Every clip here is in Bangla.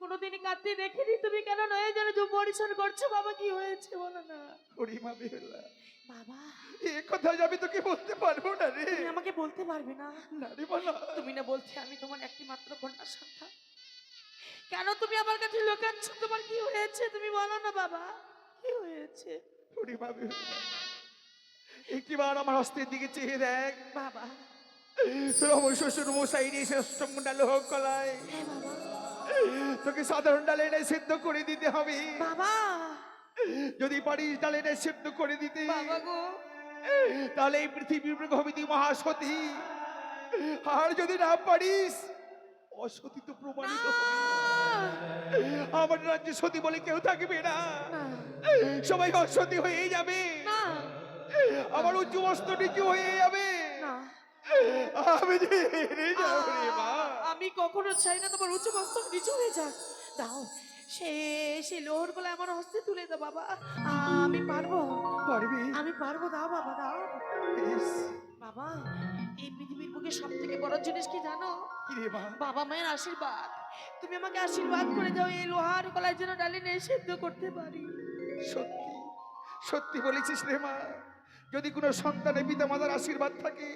কোনোদিন কাঁদতে দেখিনি, তুমি কেন নয় যেন পরিশ্রম করছো? বাবা কি হয়েছে বলো না। ওরে মা বেহুলা, বাবা এ কথা আমি তোকে বলতে পারবো না রে। তুমি আমাকে বলতে পারবে না? না রে বাবা, তুমি না বলছে আমি তোমার একটি মাত্র কন্যা সন্তান, কেন তুমি আমার কাছে লুকাচ্ছ? তোমার কি হয়েছে তুমি বলো না বাবা, কি হয়েছে? ওরে মা বেহুলা, একটিবার আমার হস্তের দিকে চেয়ে দেখ। বাবা তোর আমার শ্বশুর মশাই নিয়ে এসে অষ্টম ডাল হোক কলায় হ্যাঁ বাবা, তোকে সাধারণ ডালে এনে সিদ্ধ করে দিতে হবে। বাবা যদি পারিস ডালে এনে সিদ্ধ করে দিতে, বাবা গো, তাহলে এই পৃথিবীর হবে তুই মহাসতী। আর যদি না পারিস, অসতী তো প্রমাণিত হবে। আমার রাজ্যে সতী বলে কেউ থাকবে না, না সবাই অসতী হয়ে যাবে। না আমার উচ্চ বস্ত্র নিচু হয়ে যাবে। না, আমি যে হেরে যাবো রে মা। আমি কখনো চাই না তোমার উচ্চ মস্তক নিচু হয়ে যাক। দাও সে লোহর বলে আমার হস্তে তুলে দাও বাবা, আমি পারবো, পারবি? আমি পারবো, দাও বাবা দাও। বেশ। বাবা এই পৃথিবীর বুকে সব থেকে বড় জিনিস কি জানো? কি রে মা? বাবা মায়ের আশীর্বাদ। তুমি আমাকে আশীর্বাদ করে যাও এই লোহার কলার যেন ডালে নিয়ে সিদ্ধ করতে পারি। সত্যি সত্যি বলেছিস রে মা। যদি কোনো সন্তানের পিতা মাতার আশীর্বাদ থাকে,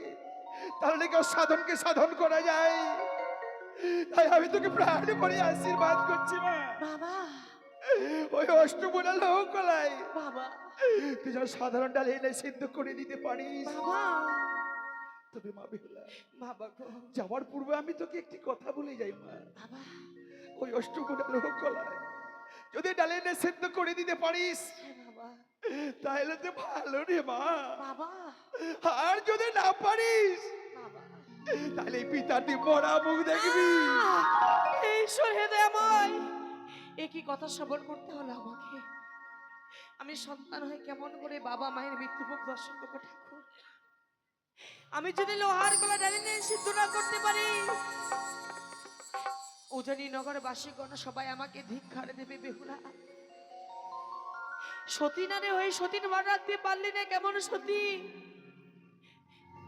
তাহলে কেউ সাধনকে সাধন করা যায়। তাই আমি তোকে প্রাণ করে আশীর্বাদ করছি মা। বাবা ওই অষ্টমোনা লোক কলাই বাবা তুই যেন সাধারণ ডালে এনে সিদ্ধ করে দিতে পারিস। বাবা তবে মা বেহুলা, বাবা গো, যাওয়ার পূর্বে আমি তোকে একটি কথা বলে যাই মা। বাবা ওই অষ্টমোনা লোক কলাই যদি ডালে এনে সিদ্ধ করে দিতে পারিস, হ্যাঁ বাবা তাহলে তো ভালো রে মা। বাবা আর যদি না পারিস, বাবা তাহলে পিতার তুই মরা মুখ দেখবি। এই সহেদময়, একই কথা শ্রবণ করতে হলো আমাকে। আমি সন্তান হয়ে কেমন করে বাবা মায়ের মৃত্যুমুখ দর্শন করবো ঠাকুর? আমি যদি লোহার গলা ডালি নিয়ে সিদ্ধ না করতে পারি, উজানি নগর বাসীগণ সবাই আমাকে ধিক্কার দেবে। বেহুলা সতী নারে হয়ে সতীর মান রাখতে পারলি না, কেমন সতী?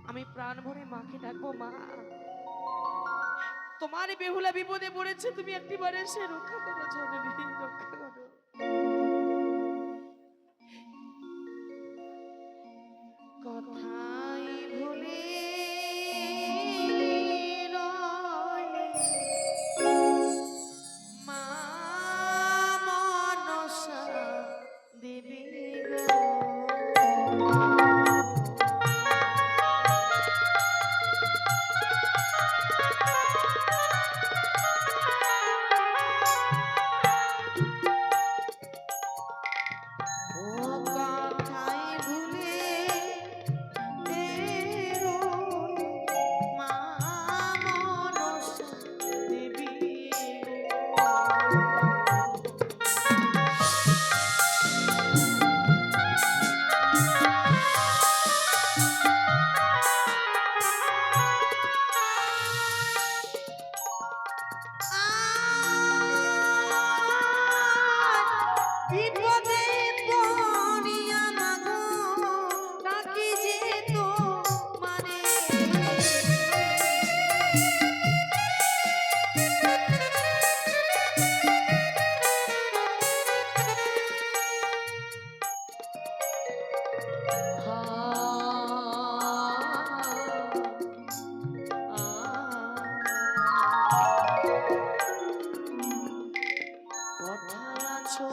আমি প্রাণ ভরে মাকে ডাকবো, মা তোমার বেহুলা বিপদে পড়েছে, তুমি একটিবার এসে রক্ষা করো জননী, রক্ষা করো। কথাই ভুলে রয়ে মা মনসা দেবী গো। ও কথাই ভুলে রয়ে মা মনসা দেবী গো। বিপদে পড়িয়া মাগো ডাকি যে তোমারে, কথায় আছো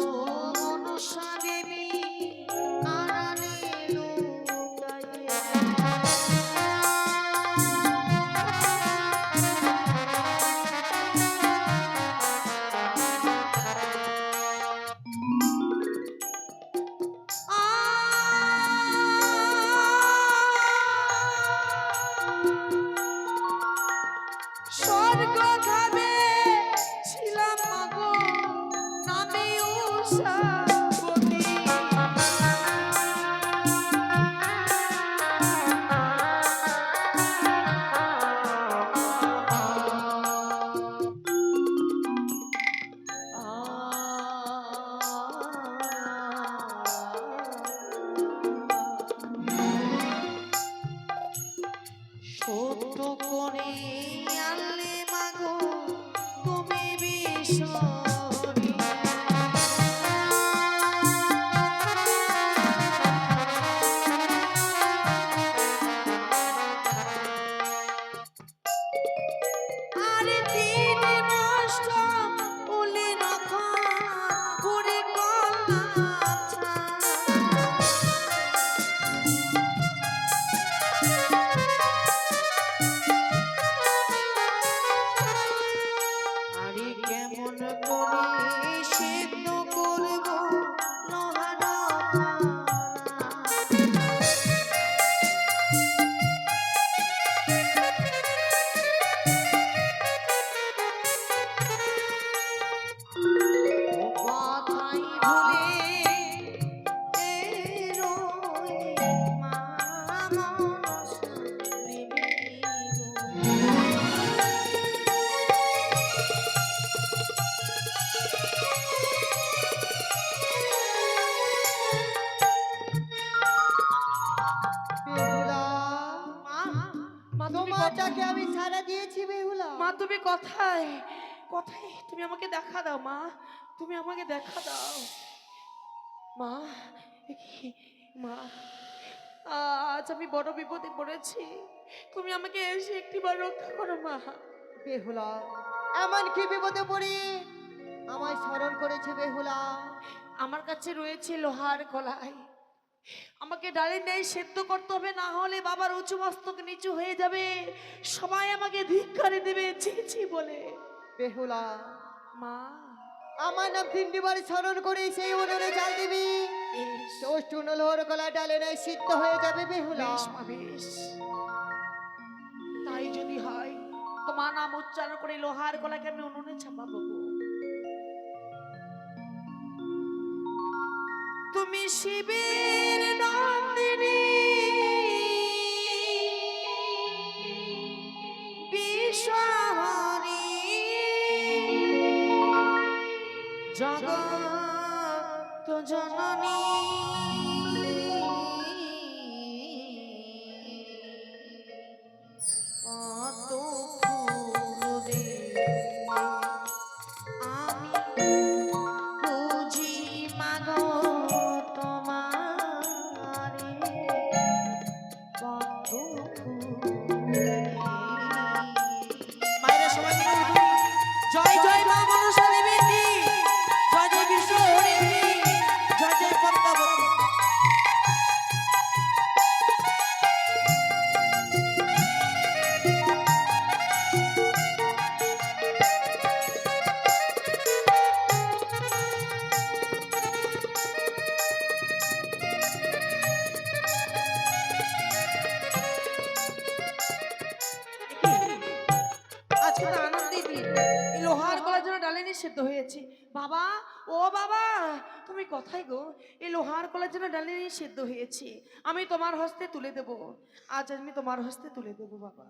মনসা দেবী আড়ালে লুকাইয়া। স্বর্গ ধামে ছিলাম মাগো নামে উষাবতী, সত্য করে আনলে মাগো তুমি বিষয় তুমি কোথায়? কোথায়? তুমি আমাকে দেখা দাও মা, তুমি আমাকে দেখা দাও মা। এ কি? মা, আজ আমি বড় বিপদে পড়েছি, তুমি আমাকে এসে একটিবার রক্ষা করো মা। বেহুলা, এমন কি বিপদে পড়ি আমায় স্মরণ করেছে বেহুলা? আমার কাছে রয়েছে লোহার কলাই, আমাকে ডালে নেই সেদ্ধ করতে হবে, না হলে বাবার উঁচু মস্তক নিচু হয়ে যাবে, সবাই আমাকে ধিক্কারে দেবে ছি ছি বলে। বেহুলা, মা, আমার নাম 3টি বার স্মরণ করে সেই উনুনে জাল দিবি, বেশ চষ্টুন লোহর গলা ডালে নাই সিদ্ধ হয়ে যাবে বেহুলা। বেশ মা বেশ, তাই যদি হয় তোমার নাম উচ্চারণ করে লোহার গলাকে আমি উনুনে চাপাবো গো। তুমি শিবের নন্দিনী বিশ্বহরি জগত জননী, কত ফুল দিয়ে আমি পুজি মাগো তোমারে, কত ফুল দিয়ে। মায়েরা সবাই মিলে উঠুন। জয় জয় মা মনসা দেবীর কি, জয় জয় বিশ্ব হরির কি, জয় জয় পদ্মাবতী। আজকে তো আনন্দের দিন, এই লোহার গলার জন্য ডালিনি সেদ্ধ হয়েছে। বাবা, ও বাবা, তুমি কোথায় গো? এই লোহার গলার জন্য ডালিনি সেদ্ধ হয়েছে, আমি তোমার হস্তে তুলে দেব, আজ আমি তোমার হস্তে তুলে দেবো বাবা।